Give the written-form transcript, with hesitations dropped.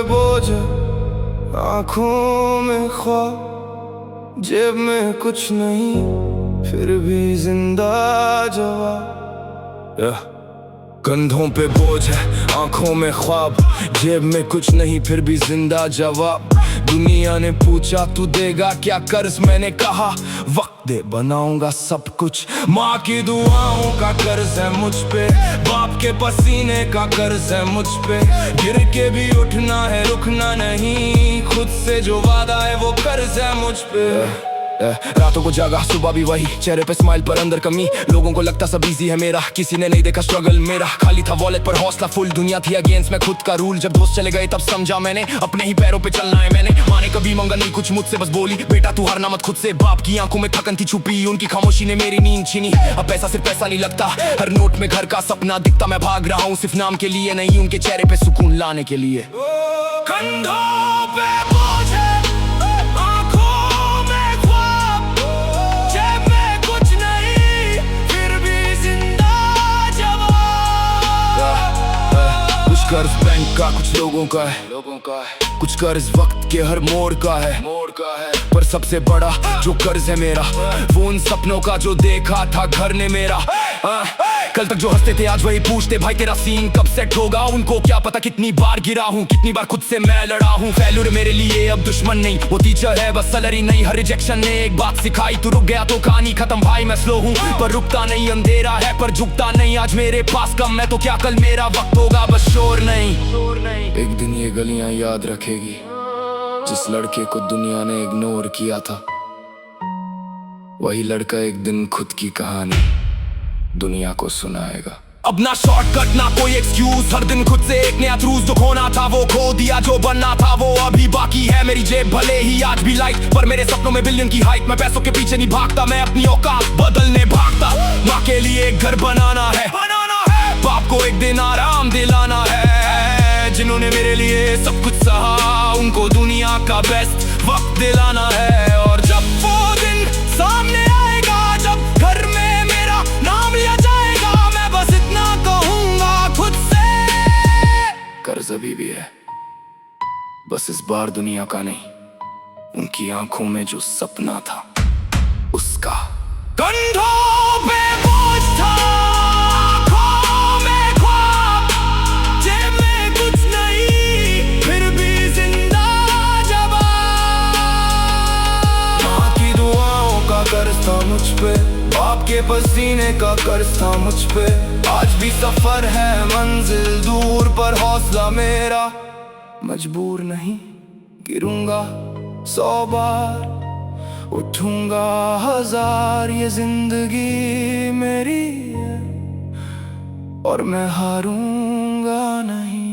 बोझ, आंखों में ख्वाब, जेब में कुछ नहीं फिर भी जिंदा जवाब। कंधों पे बोझ है, आंखों में ख्वाब, जेब में कुछ नहीं फिर भी जिंदा जवाब। दुनिया ने पूछा तू देगा क्या कर्ज, मैंने कहा वक्त दे बनाऊंगा सब कुछ। माँ की दुआओं का कर्ज है मुझ पे, बाप के पसीने का कर्ज है मुझ पे। गिर के भी उठना है, रुकना नहीं, खुद से जो वादा है वो कर्ज है मुझ पे। रातों को जागा, सुबह भी वही, चेहरे पे स्माइल पर अंदर कमी। लोगों को लगता सब इजी है मेरा, किसी ने नहीं देखा स्ट्रगल मेरा। खाली था वॉलेट पर हौसला फुल, दुनिया थी अगेंस्ट मैं खुद का रूल। जब दोस्त चले गए तब समझा मैंने अपने ही पैरों पे चलना है मैंने। माँ ने कभी मांगा नहीं कुछ मुझसे, बस बोली बेटा तू हारना मत खुद से। बाप की आंखों में थकन थी छुपी, उनकी खामोशी ने मेरी नींद छीनी। अब पैसा सिर्फ पैसा नहीं लगता, हर नोट में घर का सपना दिखता। मैं भाग रहा हूँ सिर्फ नाम के लिए नहीं, उनके चेहरे पे सुकून लाने के लिए। कंधों पे बोझ है, कर्ज बैंक का कुछ लोगों का है, कुछ कर्ज वक्त के हर मोड़ का है। पर सबसे बड़ा जो कर्ज है मेरा, वो उन सपनों का जो देखा था घर ने मेरा। कल तक जो हंसते थे आज वही पूछते भाई तेरा सीन कब सेट होगा। उनको क्या पता कितनी बार गिरा हूँ, कितनी बार खुद से मैं लड़ा हूँ। फेल्यूर मेरे लिए अब दुश्मन नहीं, वो टीचर है बस सैलरी नहीं। हर रिजेक्शन ने एक बात सिखाई, तू रुक गया तो कहानी खत्म भाई। मैं स्लो हूँ पर रुकता नहीं, अंधेरा है पर झुकता नहीं। आज मेरे पास कम है तो क्या कल मेरा वक्त होगा, बस शोर नहीं। एक दिन ये गलियां याद रखेगी जिस लड़के को दुनिया ने इग्नोर किया था। वही लड़का एक दिन खुद की कहानी दुनिया को सुनाएगा। अब ना शॉर्टकट ना कोई एक्सक्यूज, हर दिन खुद से एक नया ट्रूथ। जो खोना था वो खो दिया, जो बनना था वो अभी बाकी है। मेरी जेब भले ही आज भी लाइट, पर मेरे सपनों में बिलियन की हाइट। मैं पैसों के पीछे नहीं भागता, मैं अपनी औकात बदलने भागता। माँ के लिए एक घर बनाना है, बाप को एक दिन आराम दिलाना है। जिन्होंने मेरे लिए सब कुछ सहा, उनको दुनिया का बेस्ट वक्त दिलाना है। और जब वो दिन सामने आएगा, जब घर में मेरा नाम लिया जाएगा, मैं बस इतना कहूंगा खुद से, कर्ज अभी भी है, बस इस बार दुनिया का नहीं, उनकी आंखों में जो सपना था उसका। कंधों पे बोझ था, कर्ज था मुझ पे, बाप के पसीने का कर्ज था मुझ पे। आज भी सफर है मंजिल दूर, पर हौसला मेरा मजबूर नहीं। गिरूंगा 100 बार, उठूंगा 1000, ये जिंदगी मेरी है और मैं हारूंगा नहीं।